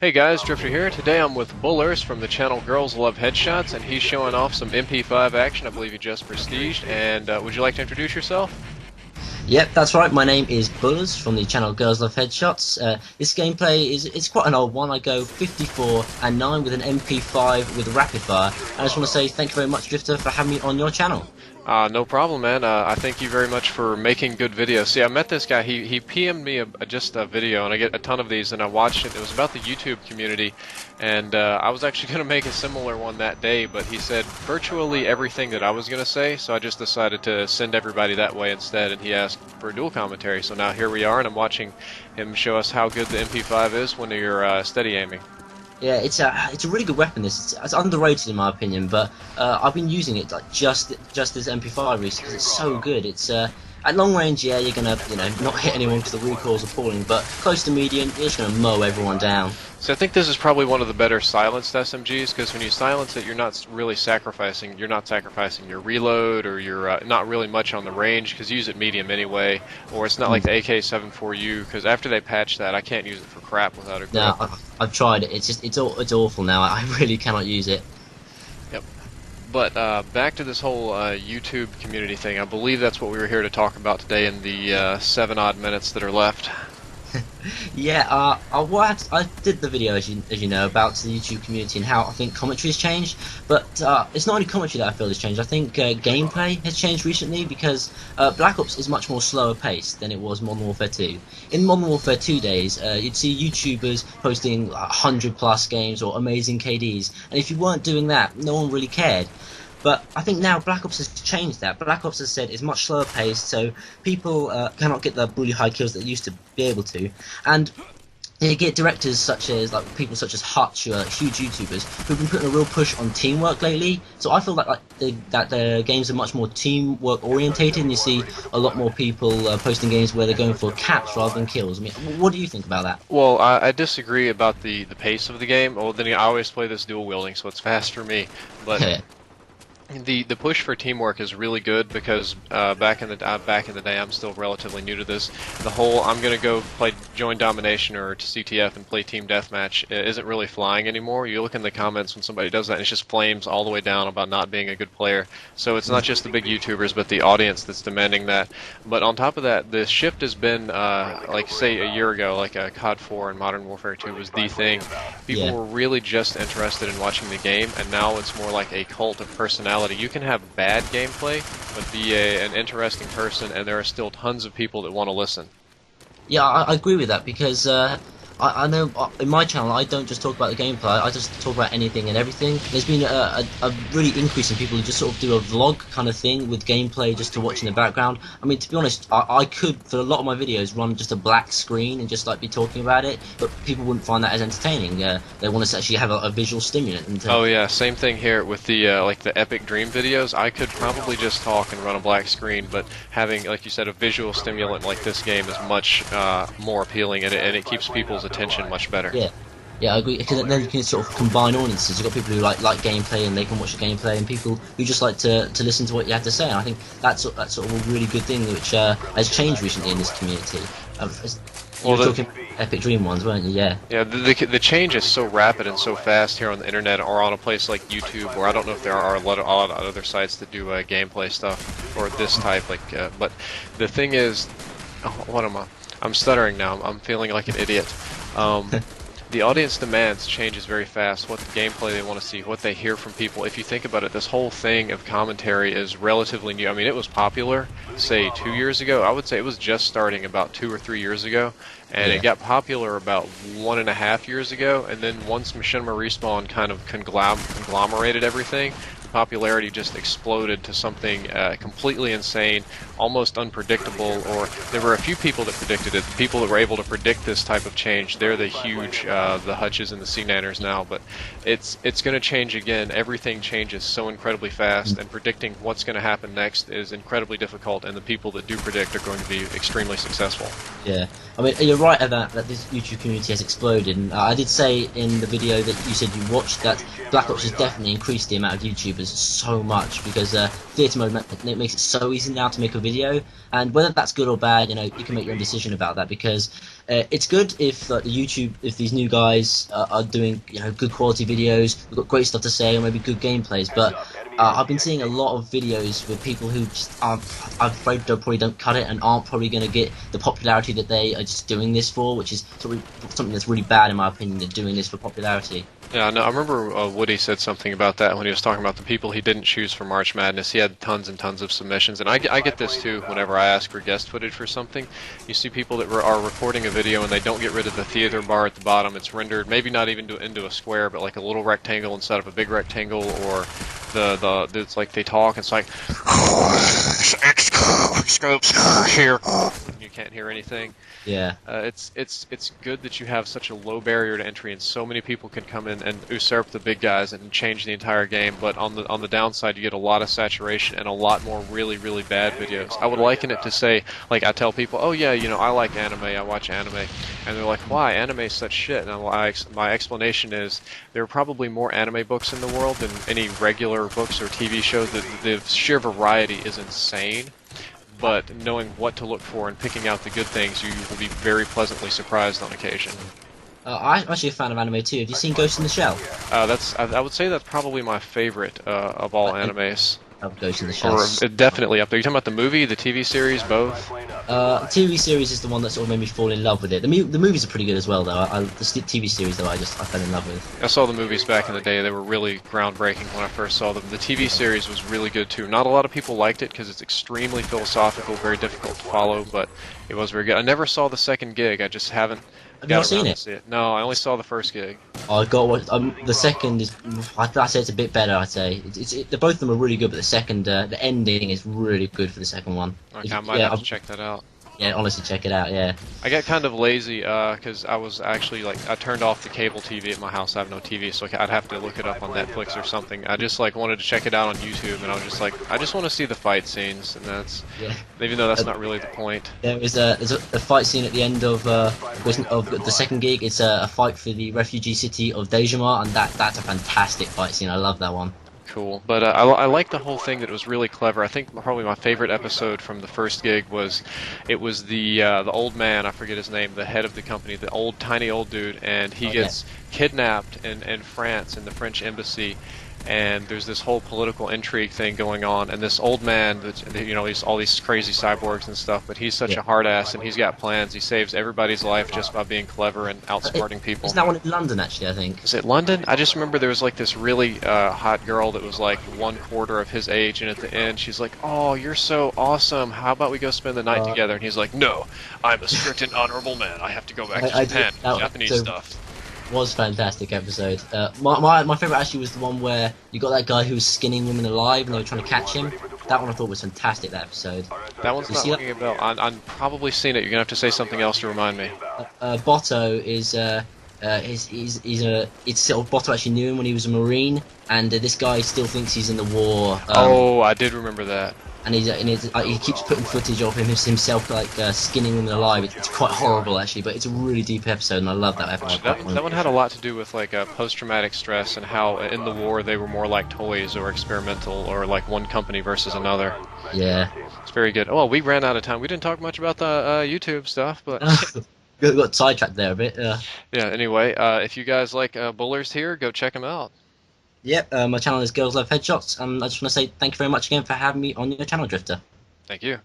Hey guys, Drifter here. Today I'm with Bullerzz from the channel Girls Love Headshots, and he's showing off some MP5 action. I believe he just prestiged. And would you like to introduce yourself? Yep, that's right. My name is Bullerzz from the channel Girls Love Headshots. This gameplay it's quite an old one. I go 54 and 9 with an MP5 with rapid fire. And I just want to say thank you very much, Drifter, for having me on your channel. No problem, man. I thank you very much for making good videos. See, I met this guy. He PM'd me just a video, and I get a ton of these, and I watched it. It was about the YouTube community, and I was actually going to make a similar one that day, but he said virtually everything that I was going to say, so I just decided to send everybody that way instead, and he asked for a dual commentary. So now here we are, and I'm watching him show us how good the MP5 is when you're steady aiming. Yeah, it's a really good weapon. It's underrated in my opinion, but I've been using it like just as MP5 recently because it's so good. It's at long range, yeah, you're gonna not hit anyone because the recoil's appalling, but close to medium, you're just gonna mow everyone down. So I think this is probably one of the better silenced SMGs, because when you silence it, you're not really sacrificing. You're not sacrificing your reload, or you're not really much on the range, because you use it medium anyway. Or it's not like the AK-74U, because after they patched that, I can't use it for crap without a grip. No, I've tried it. It's awful now. I really cannot use it. Yep. But back to this whole YouTube community thing. I believe that's what we were here to talk about today in the 7 odd minutes that are left. Yeah, I did the video, as you know, about the YouTube community and how I think commentary has changed. But it's not only commentary that I feel has changed. I think gameplay has changed recently because Black Ops is much more slower paced than it was Modern Warfare 2. In Modern Warfare 2 days, you'd see YouTubers posting 100+ games or amazing KDs, and if you weren't doing that, no one really cared. But I think now Black Ops has changed that. Black Ops has said it's much slower paced, so people cannot get the really high kills that they used to be able to. And you get directors such as people such as Hutch, who are huge YouTubers, who've been putting a real push on teamwork lately. So I feel that the games are much more teamwork orientated, and you see a lot more people posting games where they're going for caps rather than kills. I mean, what do you think about that? Well, I disagree about the pace of the game. Well, then I always play this dual wielding, so it's fast for me. But the push for teamwork is really good, because back in the day, I'm still relatively new to this. The whole I'm gonna go play join domination or to CTF and play team deathmatch isn't really flying anymore. You look in the comments when somebody does that, and it's just flames all the way down about not being a good player. So it's not just the big YouTubers, but the audience that's demanding that. But on top of that, the shift has been like say a year ago, like CoD 4 and Modern Warfare 2 was the thing. People were really just interested in watching the game, and now it's more like a cult of personality. You can have bad gameplay, but be an interesting person, and there are still tons of people that want to listen. Yeah, I agree with that because I know in my channel I don't just talk about the gameplay, I just talk about anything and everything. There's been a really increase in people who just sort of do a vlog kind of thing with gameplay just to watch in the background. I mean, to be honest, I could, for a lot of my videos, run just a black screen and just be talking about it, but people wouldn't find that as entertaining. They want to actually have a visual stimulant. And, oh yeah, same thing here with the like the Epic Dream videos. I could probably just talk and run a black screen, but having, like you said, a visual stimulant like this game is much more appealing, and it keeps people's attention much better. Yeah, I agree. Because then you can sort of combine audiences. You've got people who like gameplay and they can watch the gameplay, and people who just like to listen to what you have to say. And I think that's sort of a really good thing which has changed recently in this community. You were talking Epic Dream ones, weren't you? Yeah. Yeah, the change is so rapid and so fast here on the internet, or on a place like YouTube, or I don't know if there are a lot of other sites that do gameplay stuff or this type. But the thing is, what am I? I'm stuttering now. I'm feeling like an idiot. The audience demands changes very fast. What the gameplay they want to see, what they hear from people. If you think about it, this whole thing of commentary is relatively new. I mean, it was popular, say, 2 years ago. I would say it was just starting about 2 or 3 years ago, and it got popular about 1.5 years ago. And then once Machinima Respawn kind of conglomerated everything, popularity just exploded to something completely insane, almost unpredictable. Or there were a few people that predicted it. The people that were able to predict this type of change, they're the huge, the Hutches and the C-Nanners now. But it's going to change again. Everything changes so incredibly fast, and predicting what's going to happen next is incredibly difficult. And the people that do predict are going to be extremely successful. Yeah, I mean, you're right about that this YouTube community has exploded, and I did say in the video that you said you watched that Black Ops has definitely increased the amount of YouTubers differs so much because theatre mode makes it so easy now to make a video, and whether that's good or bad, you can make your own decision about that because it's good if if these new guys are doing good quality videos, they've got great stuff to say, or maybe good gameplays, but I've been seeing a lot of videos with people who just aren't, I'm afraid they probably don't cut it and aren't probably going to get the popularity that they are just doing this for, which is something that's really bad in my opinion. They're doing this for popularity. Yeah, no, I remember Woody said something about that when he was talking about the people he didn't choose for March Madness. He had tons and tons of submissions, and I get this too whenever I ask for guest footage for something. You see people that are recording a video and they don't get rid of the theater bar at the bottom. It's rendered maybe not even into a square, but like a little rectangle instead of a big rectangle, or it's like they talk. It's like scopes here. You can't hear anything. Yeah. It's good that you have such a low barrier to entry, and so many people can come in and usurp the big guys and change the entire game. But on the downside, you get a lot of saturation and a lot more really, really bad videos. I would liken it to, say, like, I tell people, oh yeah, I like anime, I watch anime, and they're like, why? Anime is such shit. And my explanation is there are probably more anime books in the world than any regular books or TV shows. The sheer variety is insane. But knowing what to look for and picking out the good things, you will be very pleasantly surprised on occasion. I'm actually a fan of anime too. Have you seen Ghost in the Shell? I would say that's probably my favorite of all animes. Of Ghost in the Shell. Or definitely up there. You talking about the movie, the TV series, both? The TV series is the one that sort of made me fall in love with it. The movies are pretty good as well, though. The TV series, though, I fell in love with. I saw the movies back in the day. They were really groundbreaking when I first saw them. The TV series was really good too. Not a lot of people liked it because it's extremely philosophical, very difficult to follow, but it was very good. I never saw the second gig. I just haven't. Have you not seen it? See it? No, I only saw the first gig. I got what the second is. I'd say it's a bit better. I'd say both of them are really good, but the second, the ending is really good for the second one. Okay, I might have to check that out. Yeah, honestly, check it out. Yeah. I got kind of lazy because I was actually I turned off the cable TV at my house. I have no TV, so I'd have to look it up on Netflix or something. I just wanted to check it out on YouTube, and I was just like, I just want to see the fight scenes, and that's even though that's not really the point. There's a fight scene at the end of the second gig. It's a fight for the refugee city of Dejima, and that's a fantastic fight scene. I love that one. Cool, but I like the whole thing. That it was really clever. I think probably my favorite episode from the first gig was the old man. I forget his name, the head of the company, the tiny old dude, and he gets kidnapped in France in the French embassy. And there's this whole political intrigue thing going on, and this old man, he's all these crazy cyborgs and stuff, but he's such a hard ass, and he's got plans. He saves everybody's life just by being clever and outsmarting people. Isn't that one in London, actually, I think? Is it London? I just remember there was like this really hot girl that was like 1/4 of his age, and at the end she's like, oh, you're so awesome, how about we go spend the night together? And he's like, no, I'm a strict and honorable man, I have to go back to Japan, Japanese stuff. Was fantastic episode. My favorite actually was the one where you got that guy who was skinning women alive and they were trying to catch him. That one I thought was fantastic. That episode. That one's not ringing a bell. I'm probably seen it. You're gonna have to say something else to remind me. Botto is Botto actually knew him when he was a Marine, and this guy still thinks he's in the war. I did remember that. And he keeps putting footage of himself skinning women alive. It's quite horrible actually, but it's a really deep episode, and I love that episode. That one had a lot to do with post-traumatic stress and how in the war they were more like toys or experimental or like one company versus another. Yeah, it's very good. Oh, we ran out of time. We didn't talk much about the YouTube stuff, but got sidetracked there a bit. Yeah. Anyway, if you guys like Bullerzz here, go check them out. Yep, my channel is Girls Love Headshots, and I just want to say thank you very much again for having me on your channel, Drifter. Thank you.